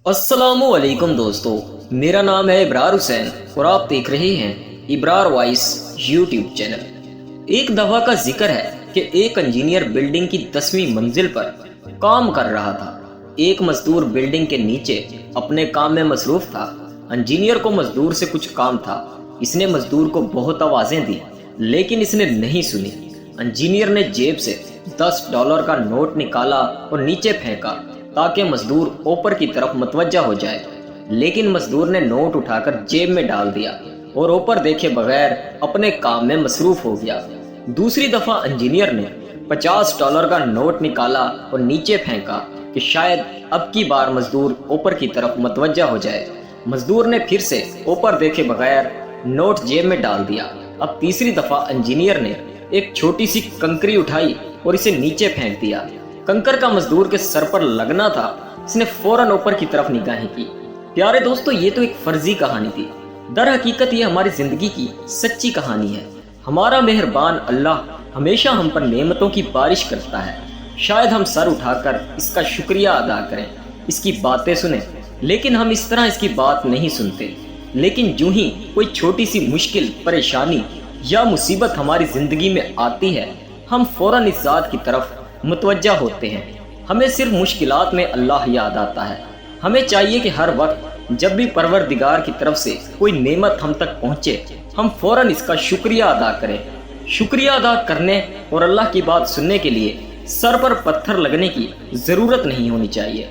अस्सलामु अलैकुम दोस्तों, मेरा नाम है इब्रार हुसैन और आप देख रहे हैं इब्रार वॉइस यूट्यूब चैनल। एक दफा का जिक्र है कि एक इंजीनियर बिल्डिंग की 10वीं मंजिल पर काम कर रहा था। एक मजदूर बिल्डिंग के नीचे अपने काम में मसरूफ था। इंजीनियर को मजदूर से कुछ काम था। इसने मजदूर को बहुत आवाजें दी लेकिन इसने नहीं सुनी। इंजीनियर ने जेब से $10 का नोट निकाला और नीचे फेंका ताकि मजदूर ऊपर की तरफ मतवज्जा हो जाए, लेकिन मजदूर ने नोट उठाकर जेब में डाल दिया और ऊपर देखे बगैर अपने काम में मसरूफ हो गया। दूसरी दफा इंजीनियर ने $50 का नोट निकाला और नीचे फेंका कि शायद अब की बार मजदूर ऊपर की तरफ मतवज्जा हो जाए। मजदूर ने फिर से ऊपर देखे बगैर नोट जेब में डाल दिया। अब तीसरी दफा इंजीनियर ने एक छोटी सी कंकरी उठाई और इसे नीचे फेंक दिया। कंकर का मजदूर के सर पर लगना था। इसने फौरन ऊपर की तरफ निगाहें की। प्यारे दोस्तों, ये तो एक फर्जी कहानी थी। दर हकीकत ये हमारी जिंदगी की सच्ची कहानी है। हमारा मेहरबान अल्लाह हमेशा हम पर नेमतों की बारिश करता है। शायद हम सर उठाकर इसका शुक्रिया अदा करें, इसकी बातें सुने, लेकिन हम इस तरह इसकी बात नहीं सुनते। लेकिन यूं ही कोई छोटी सी मुश्किल, परेशानी या मुसीबत हमारी जिंदगी में आती है, हम फौरन इस जात की तरफ मुतवज्जा होते हैं। हमें सिर्फ मुश्किलात में अल्लाह याद आता है। हमें चाहिए कि हर वक्त जब भी परवरदिगार की तरफ से कोई नेमत हम तक पहुंचे, हम फौरन इसका शुक्रिया अदा करें। शुक्रिया अदा करने और अल्लाह की बात सुनने के लिए सर पर पत्थर लगने की ज़रूरत नहीं होनी चाहिए।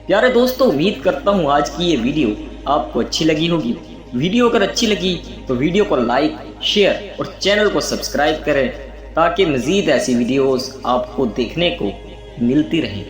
प्यारे दोस्तों, उम्मीद करता हूँ आज की ये वीडियो आपको अच्छी लगी होगी। वीडियो अगर अच्छी लगी तो वीडियो को लाइक, शेयर और चैनल को सब्सक्राइब करें ताकि मज़ीद ऐसी वीडियोस आपको देखने को मिलती रहें।